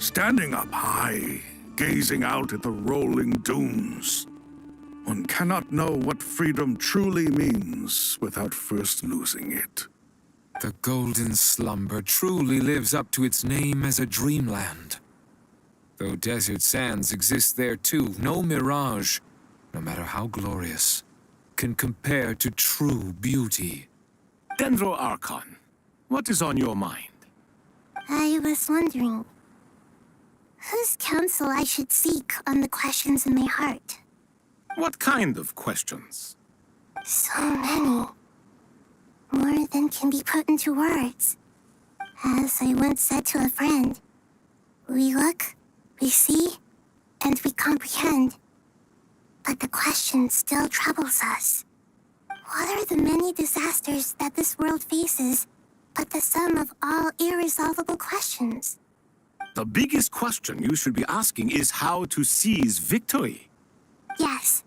Standing up high, gazing out at the rolling dunes. One cannot know what freedom truly means without first losing it. The golden slumber truly lives up to its name as a dreamland. Though desert sands exist there too, no mirage, no matter how glorious, can compare to true beauty. Dendro Archon, what is on your mind? I was wondering whose counsel I should seek on the questions in my heart. What kind of questions? So many. More than can be put into words. As I once said to a friend, we look, we see, and we comprehend. But the question still troubles us. What are the many disasters that this world faces, but the sum of all irresolvable questions? The biggest question you should be asking is how to seize victory. Yes.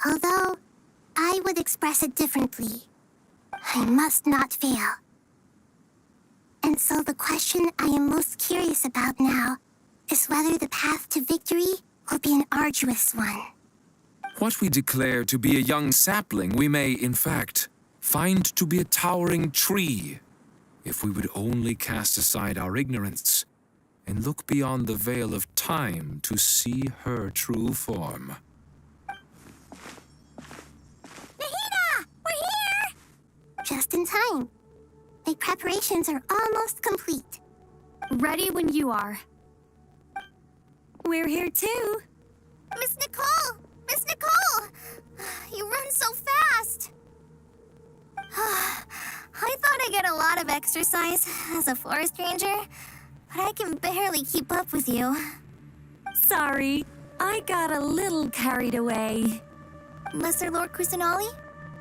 Although, I would express it differently. I must not fail. And so the question I am most curious about now is whether the path to victory will be an arduous one. What we declare to be a young sapling, we may, in fact, find to be a towering tree, if we would only cast aside our ignorance and look beyond the veil of time to see her true form. Nahida! We're here! Just in time. My preparations are almost complete. Ready when you are. We're here too. Miss Nicole! Miss Nicole! You run so fast! I thought I'd get a lot of exercise as a forest ranger, but I can barely keep up with you. Sorry, I got a little carried away. Lesser Lord Kusanali,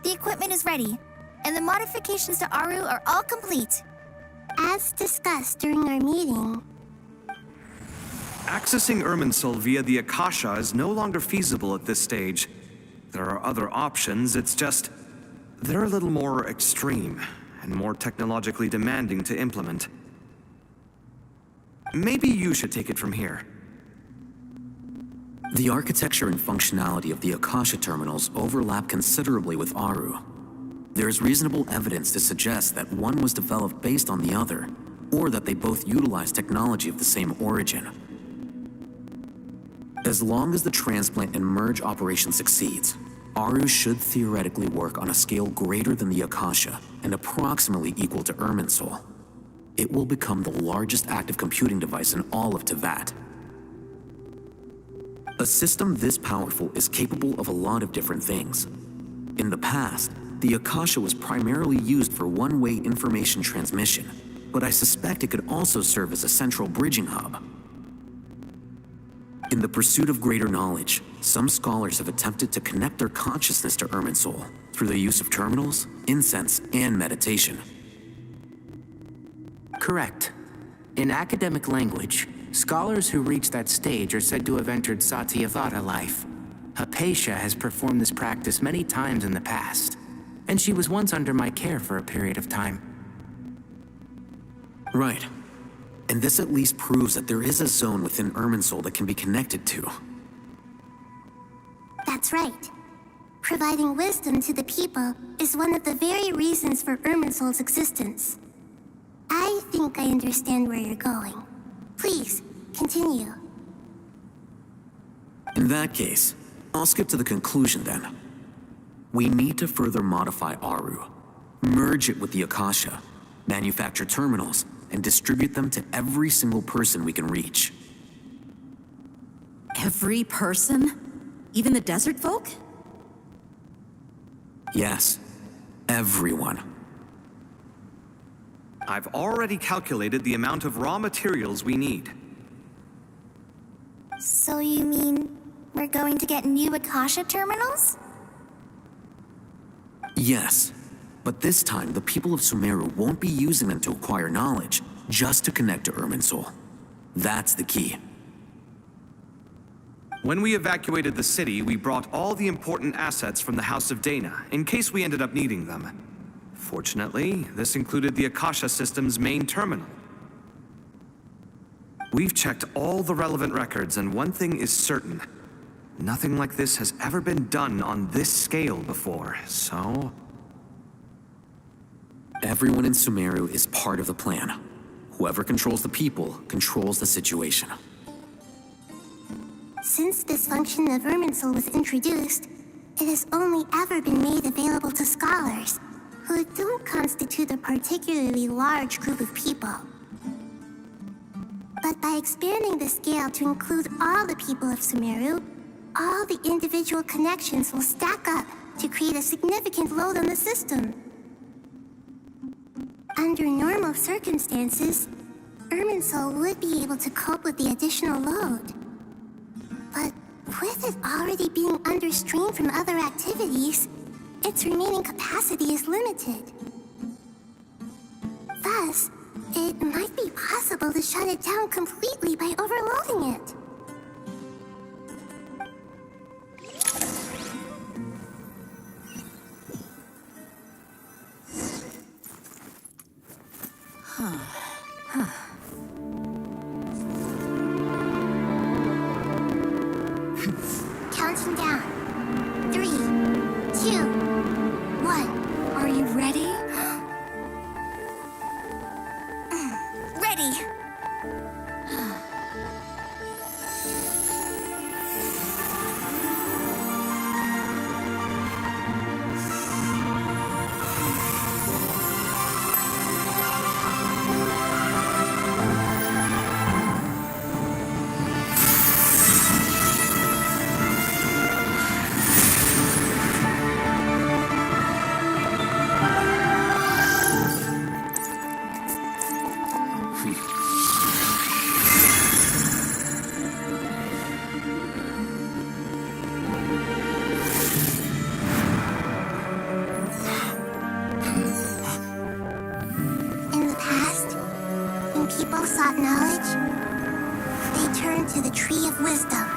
the equipment is ready, and the modifications to Aru are all complete. As discussed during our meeting, accessing Irminsul via the Akasha is no longer feasible at this stage. There are other options, it's just they're a little more extreme and more technologically demanding to implement. Maybe you should take it from here. The architecture and functionality of the Akasha terminals overlap considerably with Aru. There is reasonable evidence to suggest that one was developed based on the other, or that they both utilize technology of the same origin. As long as the transplant and merge operation succeeds, Aru should theoretically work on a scale greater than the Akasha and approximately equal to Irminsul. It will become the largest active computing device in all of Teyvat. A system this powerful is capable of a lot of different things. In the past, the Akasha was primarily used for one-way information transmission, but I suspect it could also serve as a central bridging hub. In the pursuit of greater knowledge, some scholars have attempted to connect their consciousness to Irminsul through the use of terminals, incense, and meditation. Correct. In academic language, scholars who reach that stage are said to have entered Satyavada life. Hypatia has performed this practice many times in the past, and she was once under my care for a period of time. Right. And this at least proves that there is a zone within Irminsul that can be connected to. that's right. Providing wisdom to the people is one of the very reasons for Irminsul's existence. I think I understand where you're going. Please, continue. In that case, I'll skip to the conclusion then. We need to further modify Aru, merge it with the Akasha, manufacture terminals, and distribute them to every single person we can reach. Every person? Even the desert folk? Yes, everyone. I've already calculated the amount of raw materials we need. So you mean we're going to get new Akasha terminals? Yes, but this time the people of Sumeru won't be using them to acquire knowledge, just to connect to Irminsul. That's the key. When we evacuated the city, we brought all the important assets from the House of Dana, in case we ended up needing them. Fortunately, this included the Akasha system's main terminal. We've checked all the relevant records, and one thing is certain. Nothing like this has ever been done on this scale before, so... Everyone in Sumeru is part of the plan. Whoever controls the people controls the situation. Since this function of Irminsul was introduced, it has only ever been made available to scholars, who don't constitute a particularly large group of people. But by expanding the scale to include all the people of Sumeru, all the individual connections will stack up to create a significant load on the system. Under normal circumstances, Irminsul would be able to cope with the additional load. But with it already being under strain from other activities, its remaining capacity is limited. Thus, it might be possible to shut it down completely by overloading it. Counting down. 3, 2, 1. Are you ready? Ready! People sought knowledge, they turned to the Tree of Wisdom.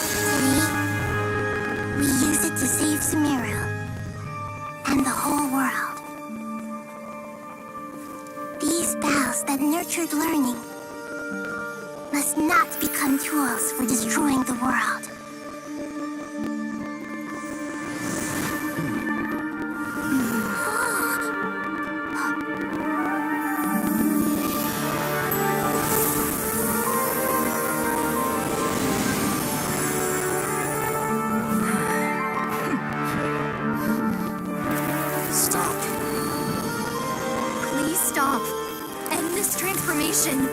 Today, we use it to save Sumeru and the whole world. These boughs that nurtured learning must not become tools for destroying the world. Stop. End this transformation.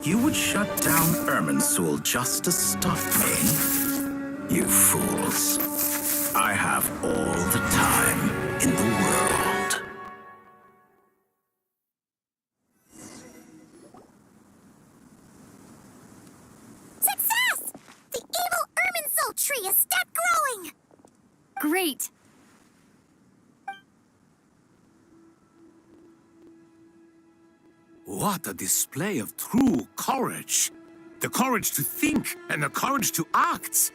You would shut down Irminsul just to stop me? You fools. I have all the time in the world. Success! The evil Irminsul tree has stopped growing! Great. What a display of true courage. The courage to think and the courage to act.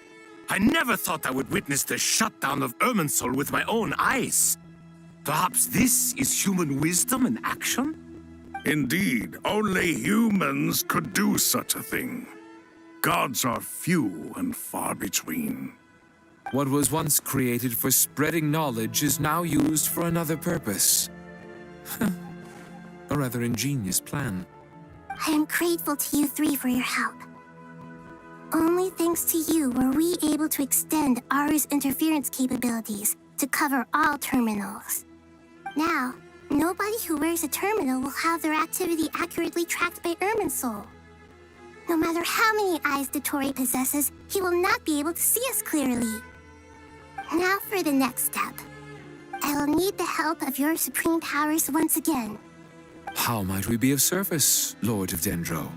I never thought I would witness the shutdown of Irminsul with my own eyes. Perhaps this is human wisdom in action? Indeed, only humans could do such a thing. Gods are few and far between. What was once created for spreading knowledge is now used for another purpose. A rather ingenious plan. I am grateful to you three for your help. Only thanks to you were we able to extend Aru's interference capabilities to cover all terminals. Now, nobody who wears a terminal will have their activity accurately tracked by Irminsul. No matter how many eyes Dottore possesses, he will not be able to see us clearly. Now for the next step. I will need the help of your supreme powers once again. How might we be of service, Lord of Dendro?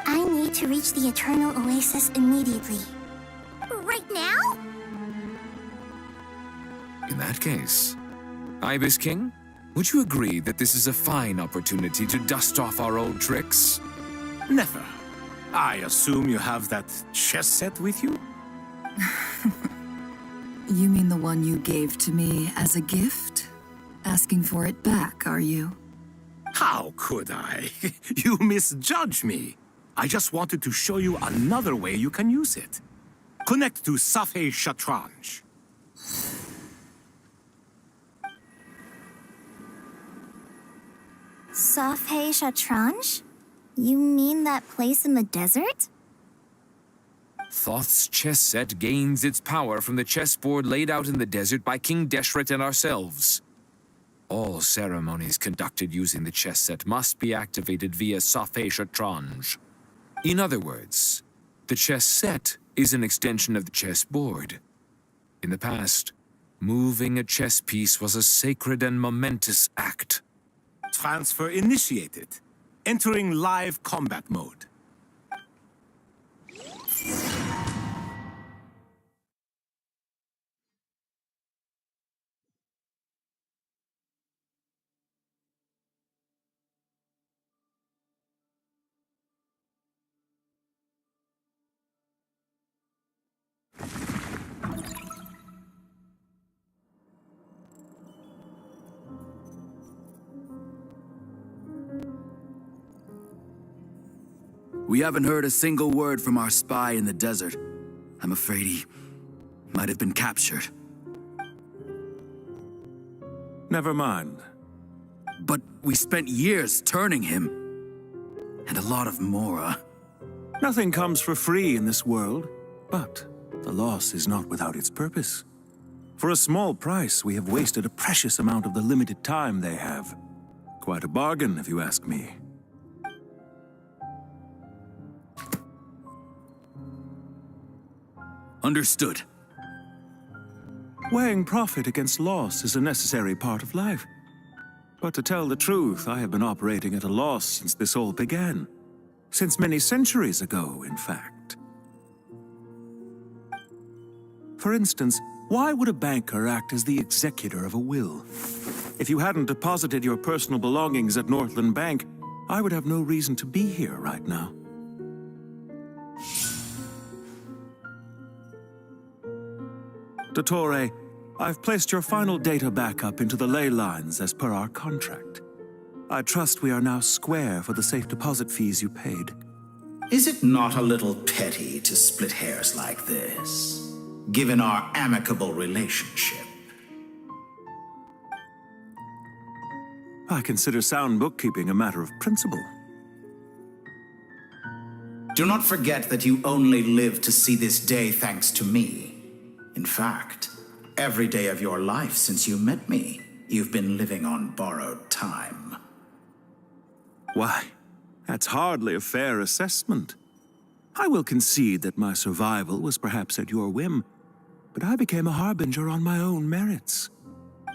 I need to reach the Eternal Oasis immediately. Right now? In that case, Ibis King, would you agree that this is a fine opportunity to dust off our old tricks? Never. I assume you have that chess set with you? You mean the one you gave to me as a gift? Asking for it back, are you? How could I? You misjudge me. I just wanted to show you another way you can use it. Connect to Safei Shatranj. Safei Shatranj? You mean that place in the desert? Thoth's chess set gains its power from the chessboard laid out in the desert by King Deshret and ourselves. All ceremonies conducted using the chess set must be activated via Safei Shatranj. In other words, the chess set is an extension of the chessboard. In the past, moving a chess piece was a sacred and momentous act. Transfer initiated. Entering live combat mode. We haven't heard a single word from our spy in the desert. I'm afraid he might have been captured. Never mind. But we spent years turning him. And a lot of Mora. Nothing comes for free in this world, but the loss is not without its purpose. For a small price, we have wasted a precious amount of the limited time they have. Quite a bargain, if you ask me. Understood. Weighing profit against loss is a necessary part of life. But to tell the truth, I have been operating at a loss since this all began. Since many centuries ago, in fact. For instance, why would a banker act as the executor of a will? If you hadn't deposited your personal belongings at Northland Bank, I would have no reason to be here right now. Dottore, I've placed your final data backup into the ley lines as per our contract. I trust we are now square for the safe deposit fees you paid. Is it not a little petty to split hairs like this, given our amicable relationship? I consider sound bookkeeping a matter of principle. Do not forget that you only live to see this day thanks to me. In fact, every day of your life since you met me, you've been living on borrowed time. Why, that's hardly a fair assessment. I will concede that my survival was perhaps at your whim, but I became a harbinger on my own merits.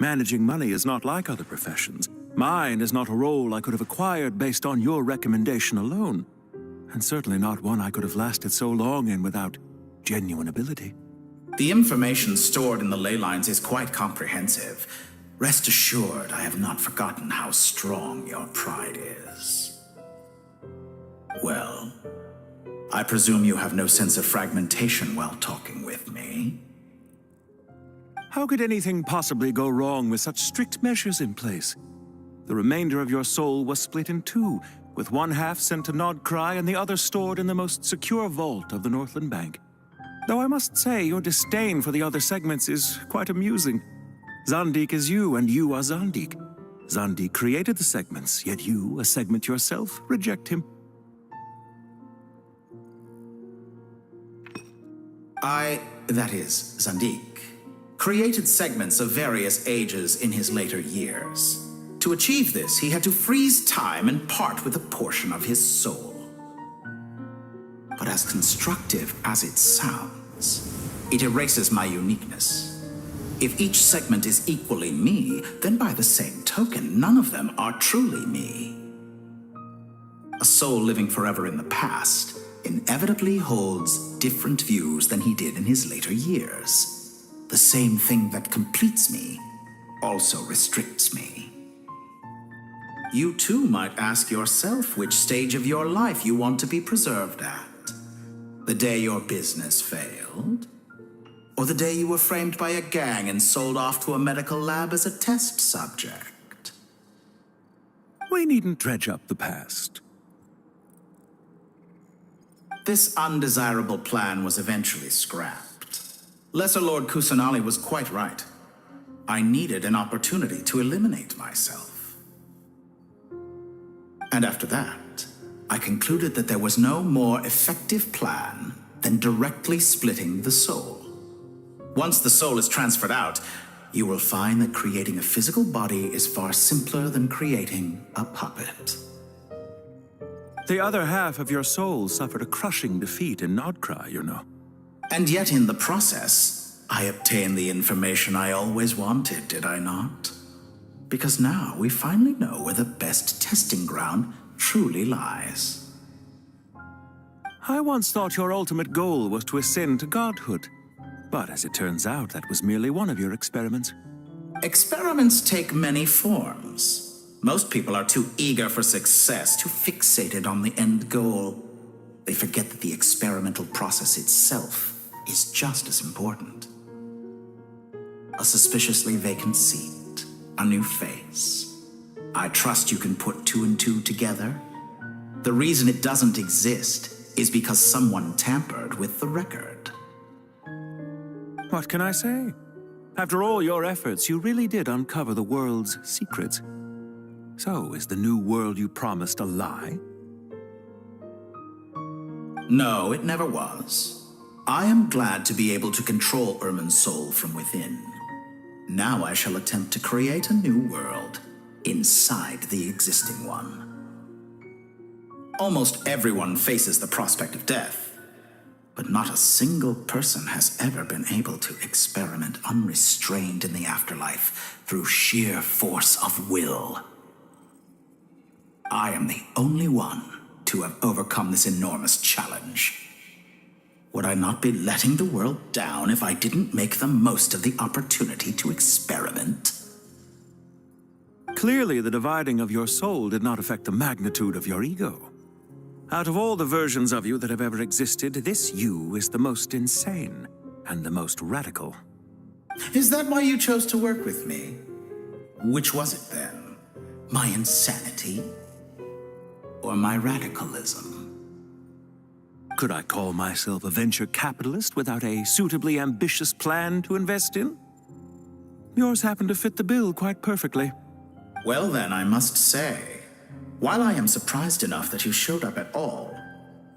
Managing money is not like other professions. Mine is not a role I could have acquired based on your recommendation alone, and certainly not one I could have lasted so long in without genuine ability. The information stored in the ley lines is quite comprehensive. Rest assured, I have not forgotten how strong your pride is. Well, I presume you have no sense of fragmentation while talking with me. How could anything possibly go wrong with such strict measures in place? The remainder of your soul was split in two, with one half sent to Nodcry and the other stored in the most secure vault of the Northland Bank. Though I must say, your disdain for the other segments is quite amusing. Zandik is you, and you are Zandik. Zandik created the segments, yet you, a segment yourself, reject him. That is, Zandik, created segments of various ages in his later years. To achieve this, he had to freeze time and part with a portion of his soul. But as constructive as it sounds, it erases my uniqueness. If each segment is equally me, then by the same token, none of them are truly me. A soul living forever in the past inevitably holds different views than he did in his later years. The same thing that completes me also restricts me. You too might ask yourself which stage of your life you want to be preserved at. The day your business failed? Or the day you were framed by a gang and sold off to a medical lab as a test subject? We needn't dredge up the past. This undesirable plan was eventually scrapped. Lesser Lord Kusanali was quite right. I needed an opportunity to eliminate myself. And after that, I concluded that there was no more effective plan than directly splitting the soul. Once the soul is transferred out, you will find that creating a physical body is far simpler than creating a puppet. The other half of your soul suffered a crushing defeat in Nodcry, you know. And yet in the process, I obtained the information I always wanted, did I not? Because now we finally know where the best testing ground truly lies. I once thought your ultimate goal was to ascend to godhood. But as it turns out, that was merely one of your experiments. Experiments take many forms. Most people are too eager for success, too fixated on the end goal. They forget that the experimental process itself is just as important. A suspiciously vacant seat, a new face. I trust you can put two and two together. The reason it doesn't exist is because someone tampered with the record. What can I say? After all your efforts, you really did uncover the world's secrets. So, is the new world you promised a lie? No, it never was. I am glad to be able to control Ermin's soul from within. Now I shall attempt to create a new world inside the existing one. Almost everyone faces the prospect of death, but not a single person has ever been able to experiment unrestrained in the afterlife through sheer force of will. I am the only one to have overcome this enormous challenge. Would I not be letting the world down if I didn't make the most of the opportunity to experiment? Clearly, the dividing of your soul did not affect the magnitude of your ego. Out of all the versions of you that have ever existed, this you is the most insane and the most radical. Is that why you chose to work with me? Which was it then? My insanity? Or my radicalism? Could I call myself a venture capitalist without a suitably ambitious plan to invest in? Yours happened to fit the bill quite perfectly. Well then, I must say, while I am surprised enough that you showed up at all,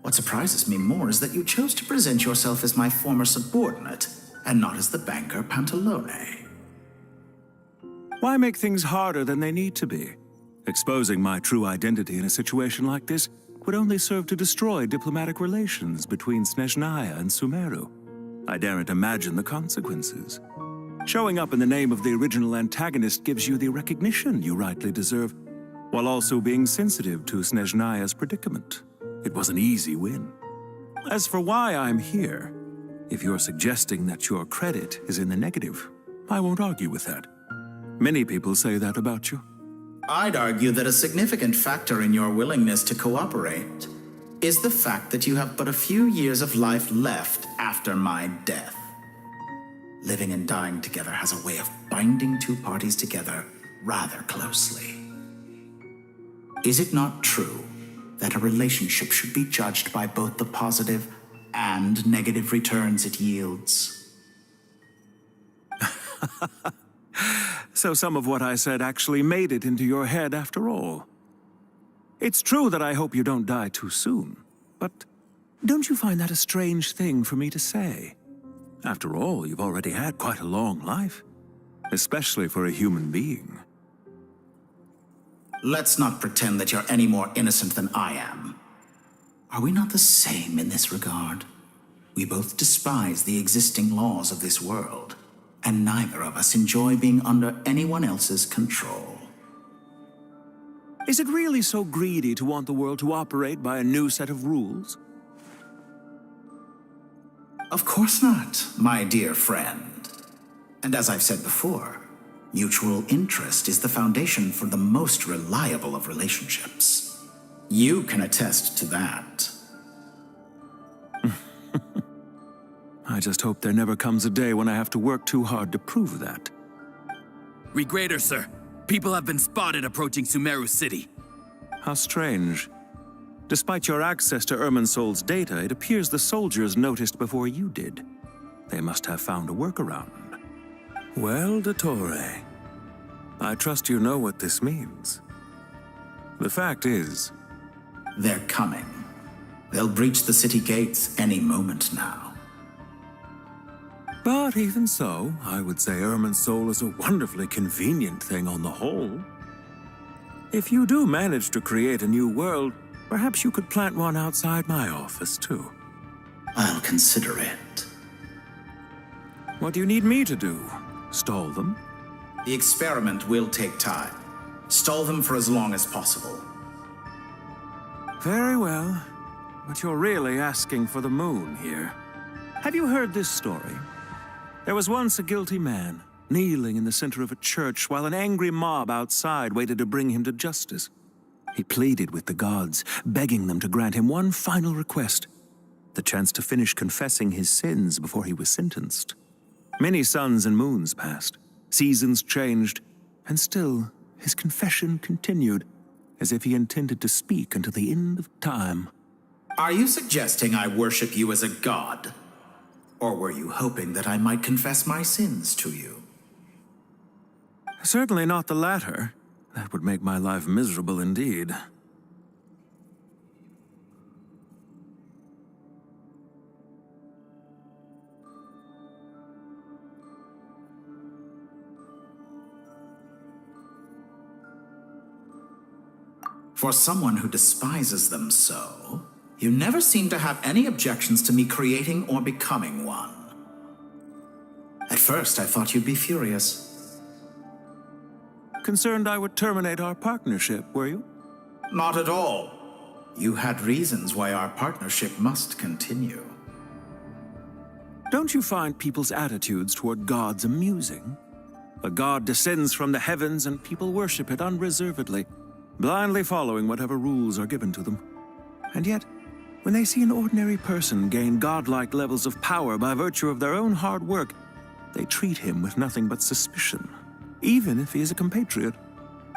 what surprises me more is that you chose to present yourself as my former subordinate and not as the banker Pantalone. Why make things harder than they need to be? Exposing my true identity in a situation like this would only serve to destroy diplomatic relations between Snezhnaya and Sumeru. I daren't imagine the consequences. Showing up in the name of the original antagonist gives you the recognition you rightly deserve, while also being sensitive to Snezhnaya's predicament. It was an easy win. As for why I'm here, if you're suggesting that your credit is in the negative, I won't argue with that. Many people say that about you. I'd argue that a significant factor in your willingness to cooperate is the fact that you have but a few years of life left after my death. Living and dying together has a way of binding two parties together rather closely. Is it not true that a relationship should be judged by both the positive and negative returns it yields? So some of what I said actually made it into your head after all. It's true that I hope you don't die too soon, but don't you find that a strange thing for me to say? After all, you've already had quite a long life, especially for a human being. Let's not pretend that you're any more innocent than I am. Are we not the same in this regard? We both despise the existing laws of this world, and neither of us enjoy being under anyone else's control. Is it really so greedy to want the world to operate by a new set of rules? Of course not, my dear friend. And as I've said before, mutual interest is the foundation for the most reliable of relationships. You can attest to that. I just hope there never comes a day when I have to work too hard to prove that. Read greater, sir. People have been spotted approaching Sumeru City. How strange. Despite your access to Irminsol's data, it appears the soldiers noticed before you did. They must have found a workaround. Well, Dottore, I trust you know what this means. The fact is... They're coming. They'll breach the city gates any moment now. But even so, I would say Irminsol is a wonderfully convenient thing on the whole. If you do manage to create a new world, perhaps you could plant one outside my office, too. I'll consider it. What do you need me to do? Stall them? The experiment will take time. Stall them for as long as possible. Very well. But you're really asking for the moon here. Have you heard this story? There was once a guilty man, kneeling in the center of a church while an angry mob outside waited to bring him to justice. He pleaded with the gods, begging them to grant him one final request, the chance to finish confessing his sins before he was sentenced. Many suns and moons passed, seasons changed, and still his confession continued, as if he intended to speak until the end of time. Are you suggesting I worship you as a god? Or were you hoping that I might confess my sins to you? Certainly not the latter. That would make my life miserable indeed. For someone who despises them so, you never seem to have any objections to me creating or becoming one. At first, I thought you'd be furious. Concerned I would terminate our partnership, were you? Not at all. You had reasons why our partnership must continue. Don't you find people's attitudes toward gods amusing? A god descends from the heavens and people worship it unreservedly, blindly following whatever rules are given to them. And yet, when they see an ordinary person gain godlike levels of power by virtue of their own hard work, they treat him with nothing but suspicion, even if he is a compatriot.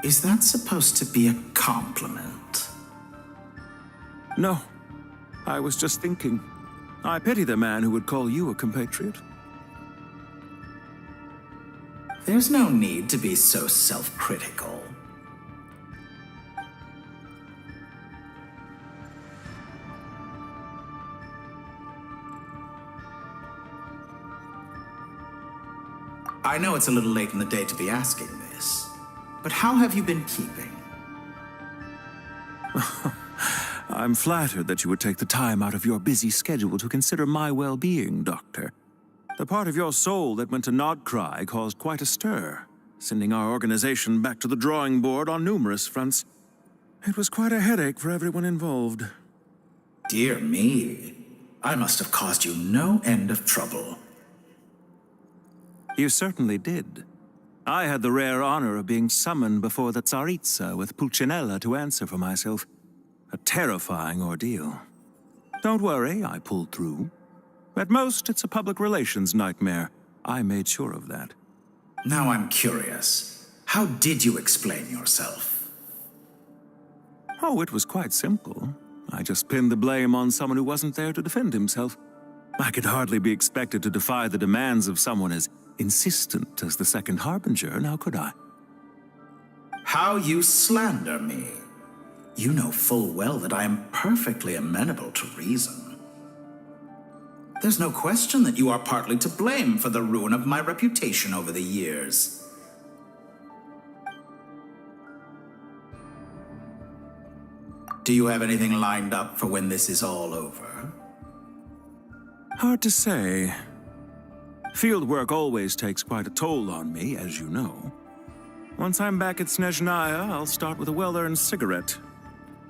Is that supposed to be a compliment? No, I was just thinking. I pity the man who would call you a compatriot. There's no need to be so self-critical. I know it's a little late in the day to be asking this, but how have you been keeping? I'm flattered that you would take the time out of your busy schedule to consider my well-being, Doctor. The part of your soul that went to Nodcry caused quite a stir, sending our organization back to the drawing board on numerous fronts. It was quite a headache for everyone involved. Dear me, I must have caused you no end of trouble. You certainly did. I had the rare honor of being summoned before the Tsaritsa with Pulcinella to answer for myself. A terrifying ordeal. Don't worry, I pulled through. At most, it's a public relations nightmare. I made sure of that. Now I'm curious. How did you explain yourself? Oh, it was quite simple. I just pinned the blame on someone who wasn't there to defend himself. I could hardly be expected to defy the demands of someone as insistent as the Second Harbinger, now could I? How you slander me. You know full well that I am perfectly amenable to reason. There's no question that you are partly to blame for the ruin of my reputation over the years. Do you have anything lined up for when this is all over? Hard to say. Field work always takes quite a toll on me, as you know. Once I'm back at Snezhnaya, I'll start with a well-earned cigarette.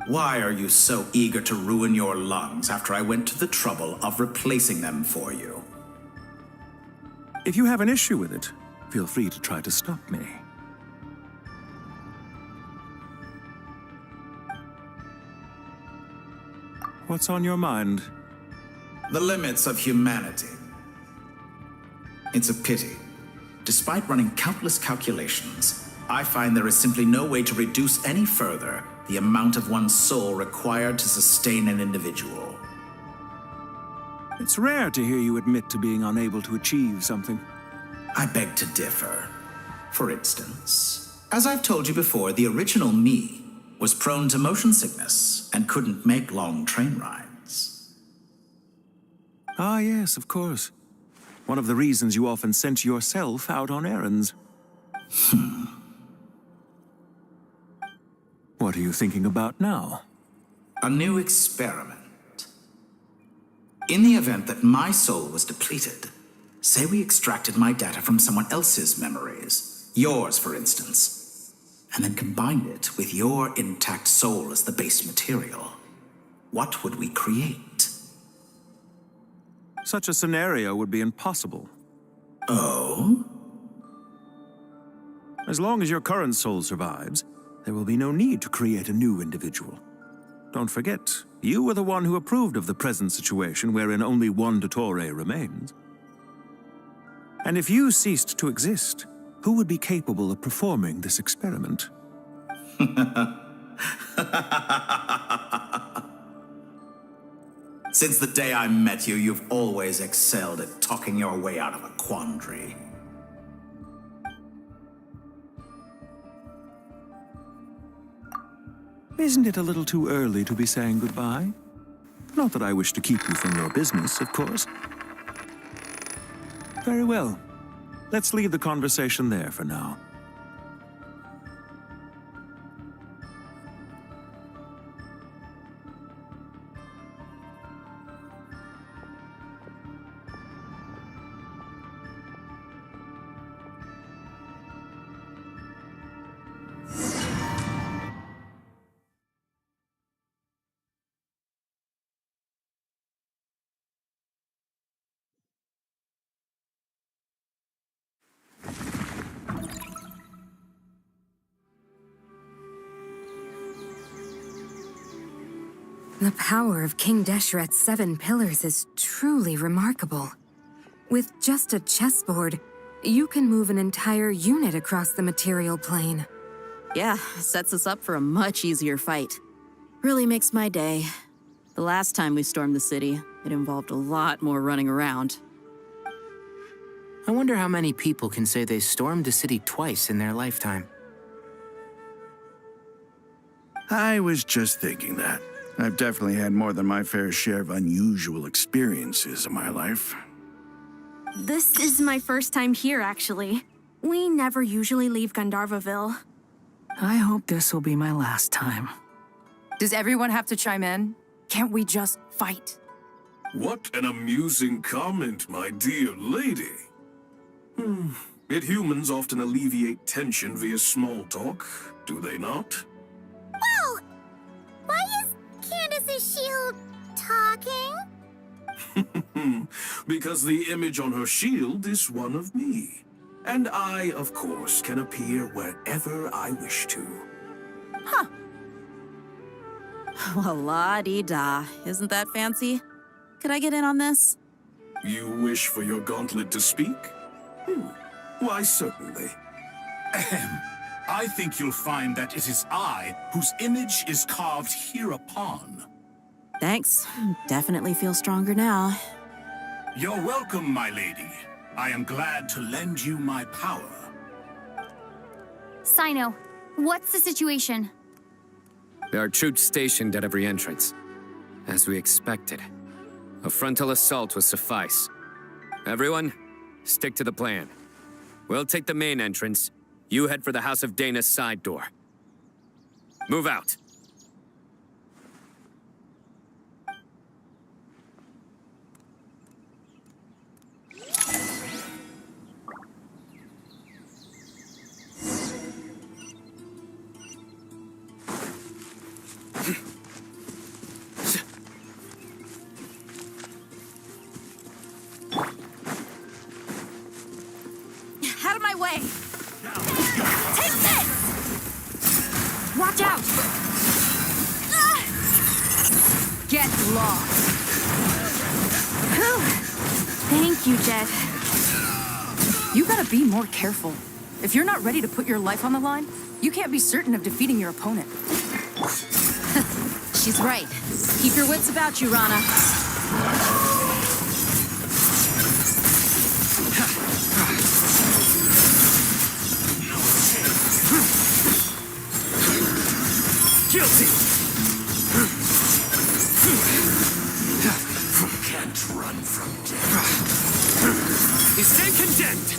Why are you so eager to ruin your lungs after I went to the trouble of replacing them for you? If you have an issue with it, feel free to try to stop me. What's on your mind? The limits of humanity. It's a pity. Despite running countless calculations, I find there is simply no way to reduce any further the amount of one's soul required to sustain an individual. It's rare to hear you admit to being unable to achieve something. I beg to differ. For instance, as I've told you before, the original me was prone to motion sickness and couldn't make long train rides. Ah, yes, of course. One of the reasons you often sent yourself out on errands. What are you thinking about now? A new experiment. In the event that my soul was depleted, say we extracted my data from someone else's memories, yours for instance, and then combined it with your intact soul as the base material, what would we create? Such a scenario would be impossible. Oh? As long as your current soul survives, there will be no need to create a new individual. Don't forget, you were the one who approved of the present situation wherein only one Dottore remains. And if you ceased to exist, who would be capable of performing this experiment? Since the day I met you, you've always excelled at talking your way out of a quandary. Isn't it a little too early to be saying goodbye? Not that I wish to keep you from your business, of course. Very well. Let's leave the conversation there for now. The power of King Deshret's 7 pillars is truly remarkable. With just a chessboard, you can move an entire unit across the material plane. Yeah, sets us up for a much easier fight. Really makes my day. The last time we stormed the city, it involved a lot more running around. I wonder how many people can say they stormed a city twice in their lifetime. I was just thinking that. I've definitely had more than my fair share of unusual experiences in my life. This is my first time here, actually. We never usually leave Gandharvaville. I hope this will be my last time. Does everyone have to chime in? Can't we just fight? What an amusing comment, my dear lady. Yet humans often alleviate tension via small talk, do they not? Whoa! Why is Candace's shield talking? Because the image on her shield is one of me. And I, of course, can appear wherever I wish to. Huh. Well, la-dee-da. Isn't that fancy? Could I get in on this? You wish for your gauntlet to speak? Why, certainly. Ahem. I think you'll find that it is I whose image is carved hereupon. Thanks. Definitely feel stronger now. You're welcome, my lady. I am glad to lend you my power. Sino, what's the situation? There are troops stationed at every entrance. As we expected. A frontal assault will suffice. Everyone, stick to the plan. We'll take the main entrance. You head for the House of Dana's side door. Move out. way! Take this! Watch out! Get lost! Whew. Thank you, Jet. You gotta be more careful. If you're not ready to put your life on the line, you can't be certain of defeating your opponent. She's right. Keep your wits about you, Rana. Guilty! Can't run from death. You stand condemned!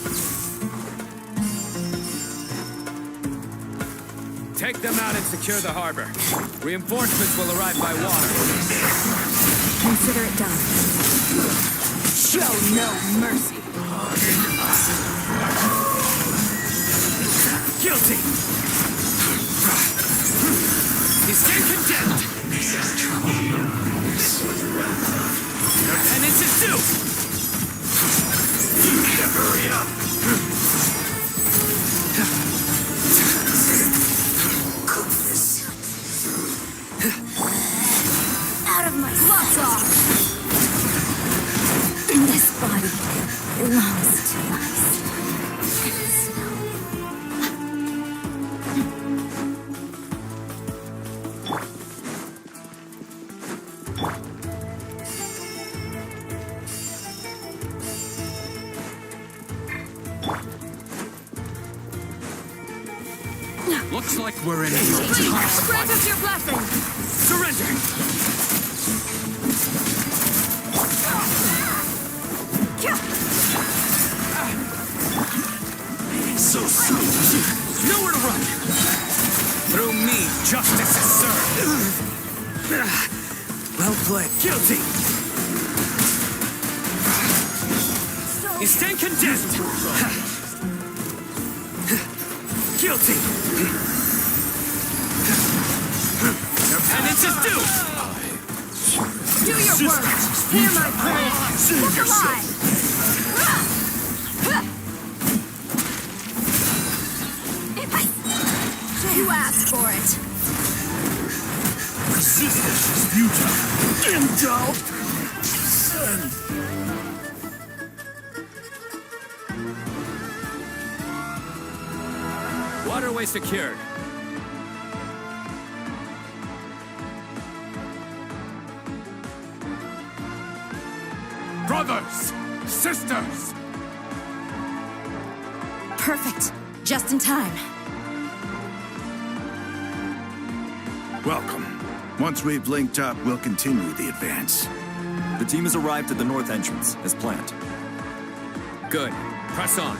Take them out and secure the harbor. Reinforcements will arrive by water. Consider it done. Show no mercy. Guilty! You stand condemned! Your penance is due! Hurry up! Out of my gloves off! This body belongs to us. Looks like we're in a Please, grant us your blessing! Surrender! So soon. Nowhere to run. Through me, justice is served. Well played. Guilty. You stand condemned. Guilty. Your penance is due. Do your work! Hear my prayer! Look alive! You asked for it! Resistance is futile. In doubt. Send. Waterway secured. Brothers! Sisters! Perfect. Just in time. Welcome. Once we've linked up, we'll continue the advance. The team has arrived at the north entrance, as planned. Good. Press on.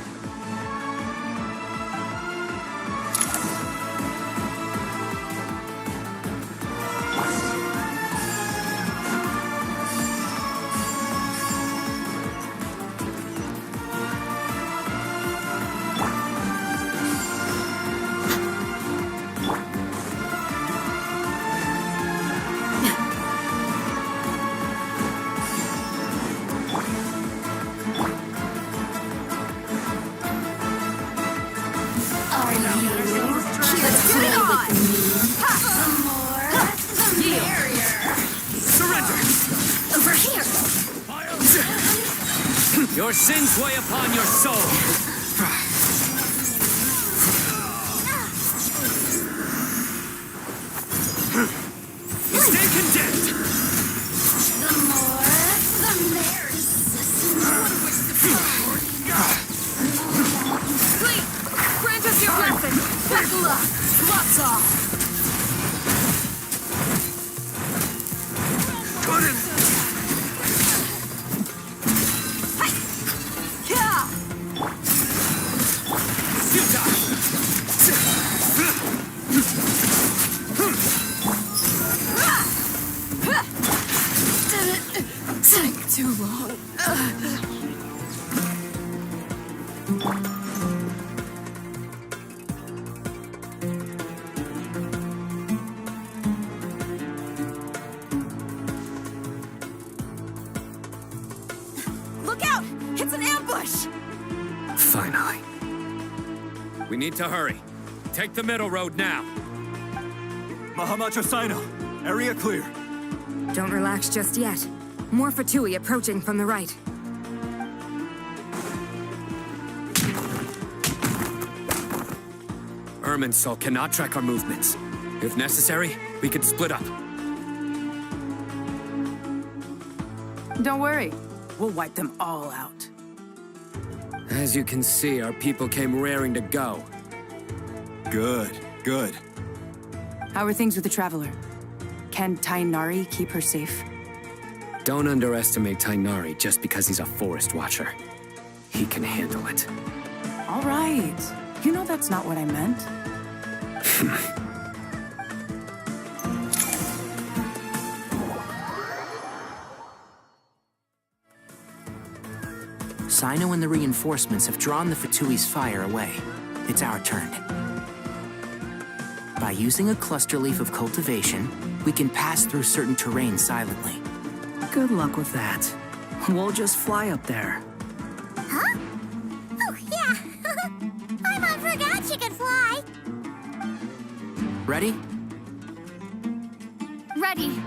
Your sins weigh upon your soul. You stay condemned. The more, the merrier. Please, grant us your blessing. Good luck. Lots off. Couldn't. Take too long. Look out! It's an ambush! Finally. We need to hurry. Take the middle road now. Mahamacho Sino, area clear. Don't relax just yet. More Fatui approaching from the right. Irminsul cannot track our movements. If necessary, we could split up. Don't worry. We'll wipe them all out. As you can see, our people came raring to go. Good, good. How are things with the Traveler? Can Tainari keep her safe? Don't underestimate Tainari just because he's a forest watcher. He can handle it. All right. You know that's not what I meant. Sino and the reinforcements have drawn the Fatui's fire away. It's our turn. By using a cluster leaf of cultivation, we can pass through certain terrain silently. Good luck with that. We'll just fly up there. Huh? Oh, yeah. I forgot you could fly. Ready? Ready.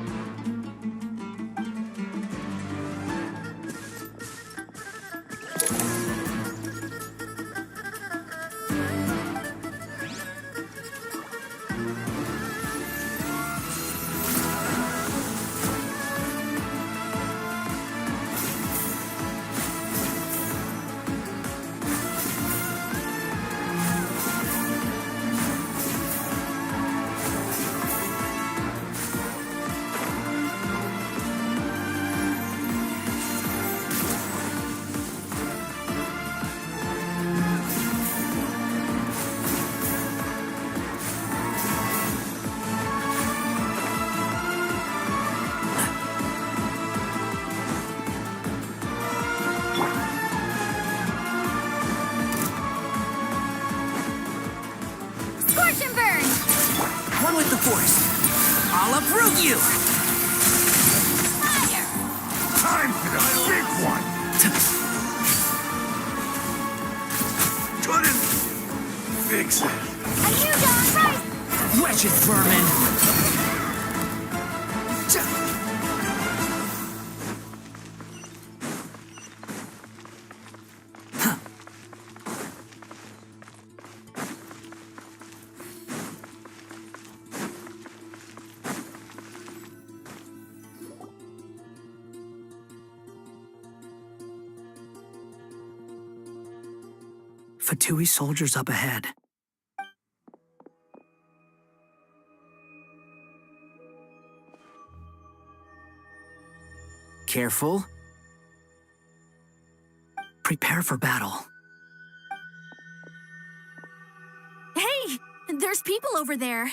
One with the Force. I'll approve you! Fire! Time for the big one! Couldn't fix it. Are you gone right? Wretched vermin! Fatui soldiers up ahead. Careful. Prepare for battle. Hey! There's people over there.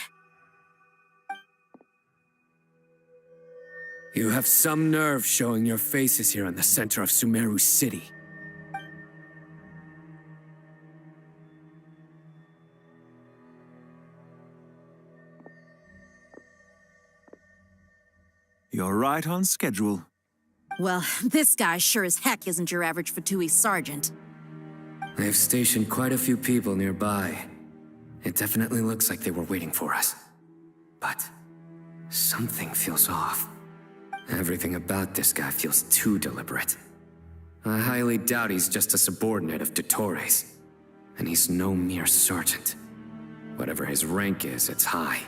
You have some nerve showing your faces here in the center of Sumeru City. You're right on schedule. Well, this guy sure as heck isn't your average Fatui sergeant. They've stationed quite a few people nearby. It definitely looks like they were waiting for us. But something feels off. Everything about this guy feels too deliberate. I highly doubt he's just a subordinate of Dottores. And he's no mere sergeant. Whatever his rank is, it's high.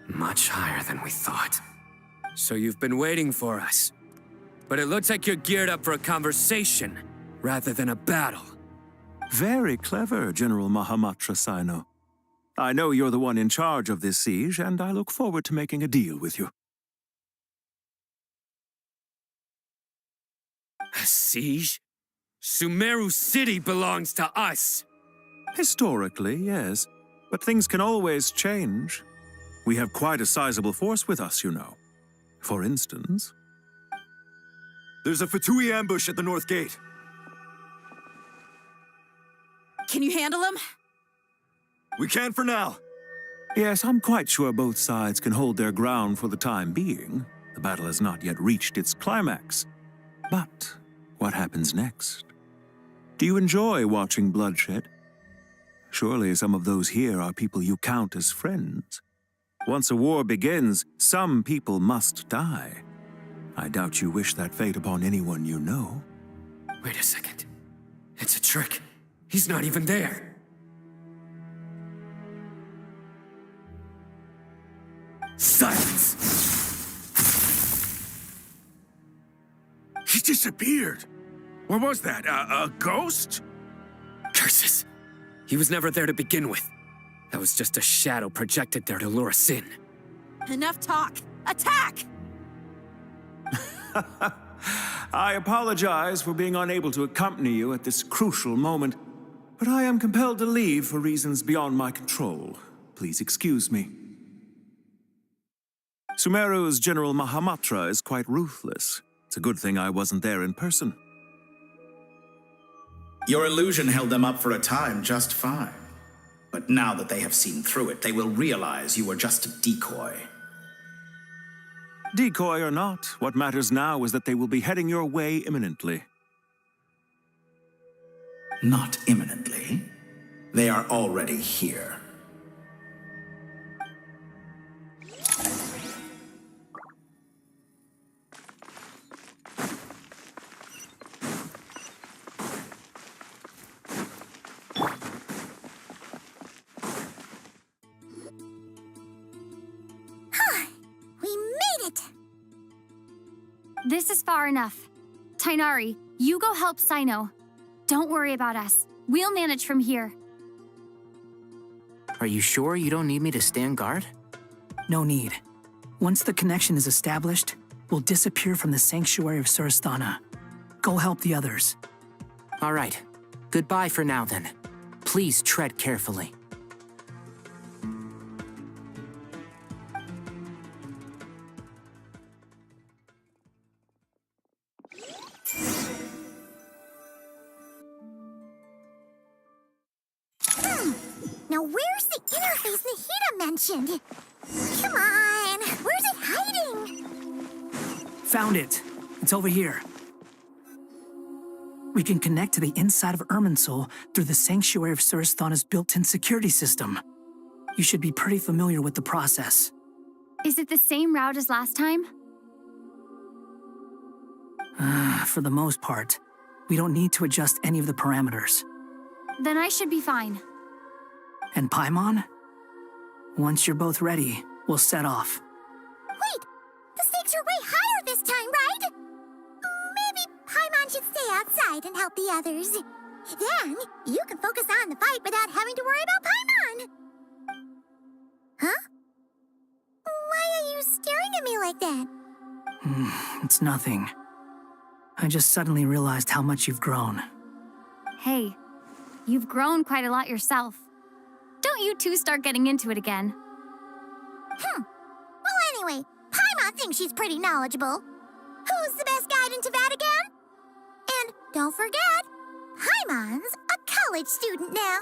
Much higher than we thought. So you've been waiting for us. But it looks like you're geared up for a conversation, rather than a battle. Very clever, General Mahamatra Sino. I know you're the one in charge of this siege, and I look forward to making a deal with you. A siege? Sumeru City belongs to us! Historically, yes. But things can always change. We have quite a sizable force with us, you know. For instance... There's a Fatui ambush at the north gate. Can you handle him? We can for now. Yes, I'm quite sure both sides can hold their ground for the time being. The battle has not yet reached its climax. But what happens next? Do you enjoy watching bloodshed? Surely some of those here are people you count as friends. Once a war begins, some people must die. I doubt you wish that fate upon anyone you know. Wait a second. It's a trick. He's not even there. Silence! He disappeared. What was that? A ghost? Curses! He was never there to begin with. That was just a shadow projected there to lure us in. Enough talk. Attack! I apologize for being unable to accompany you at this crucial moment, but I am compelled to leave for reasons beyond my control. Please excuse me. Sumeru's General Mahamatra is quite ruthless. It's a good thing I wasn't there in person. Your illusion held them up for a time just fine. But now that they have seen through it, they will realize you were just a decoy. Decoy or not, what matters now is that they will be heading your way imminently. Not imminently. They are already here. This is far enough. Tainari, you go help Sino. Don't worry about us. We'll manage from here. Are you sure you don't need me to stand guard? No need. Once the connection is established, we'll disappear from the sanctuary of Surasthana. Go help the others. All right. Goodbye for now, then. Please tread carefully. Now where's the interface Nahida mentioned? Come on, where's it hiding? Found it. It's over here. We can connect to the inside of Irminsul through the Sanctuary of Surasthana's built-in security system. You should be pretty familiar with the process. Is it the same route as last time? For the most part, we don't need to adjust any of the parameters. Then I should be fine. And Paimon? Once you're both ready, we'll set off. Wait! The stakes are way higher this time, right? Maybe Paimon should stay outside and help the others. Then, you can focus on the fight without having to worry about Paimon. Huh? Why are you staring at me like that? It's nothing. I just suddenly realized how much you've grown. Hey, you've grown quite a lot yourself. Don't you two start getting into it again. Well, anyway, Paimon thinks she's pretty knowledgeable. Who's the best guide in Vatican? And don't forget, Paimon's a college student now.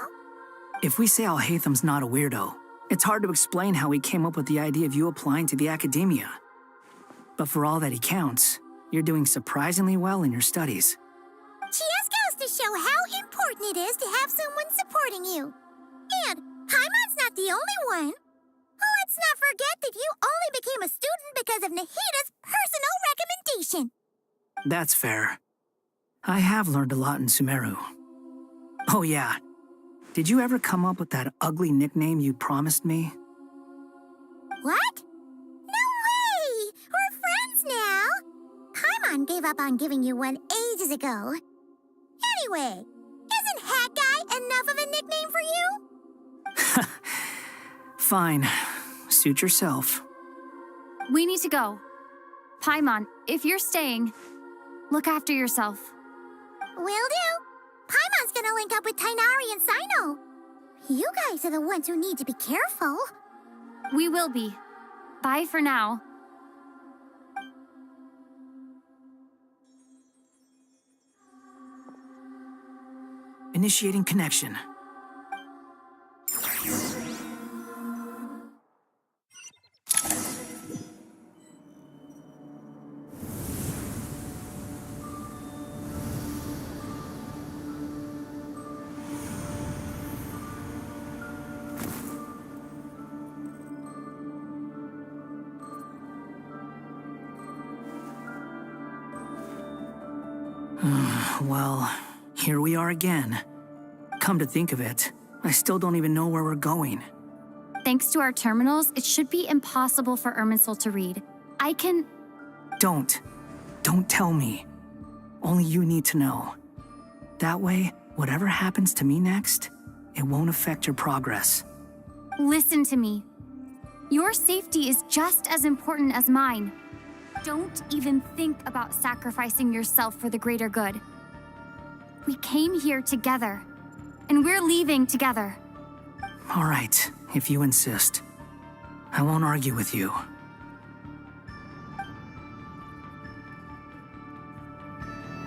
If we say Alhatham's not a weirdo, it's hard to explain how he came up with the idea of you applying to the academia. But for all that he counts, you're doing surprisingly well in your studies. She just goes to show how important it is to have someone supporting you. And Paimon's not the only one. Let's not forget that you only became a student because of Nahida's personal recommendation. That's fair. I have learned a lot in Sumeru. Oh yeah, did you ever come up with that ugly nickname you promised me? What? No way! We're friends now! Paimon gave up on giving you one ages ago. Anyway, isn't Hat Guy enough of a nickname for you? Fine. Suit yourself. We need to go. Paimon, if you're staying, look after yourself. Will do. Paimon's gonna link up with Tainari and Sino. You guys are the ones who need to be careful. We will be. Bye for now. Initiating connection. Well, here we are again. Come to think of it, I still don't even know where we're going. Thanks to our terminals, it should be impossible for Irminsul to read. I can... Don't tell me. Only you need to know. That way, whatever happens to me next, it won't affect your progress. Listen to me. Your safety is just as important as mine. Don't even think about sacrificing yourself for the greater good. We came here together, and we're leaving together. All right, if you insist. I won't argue with you.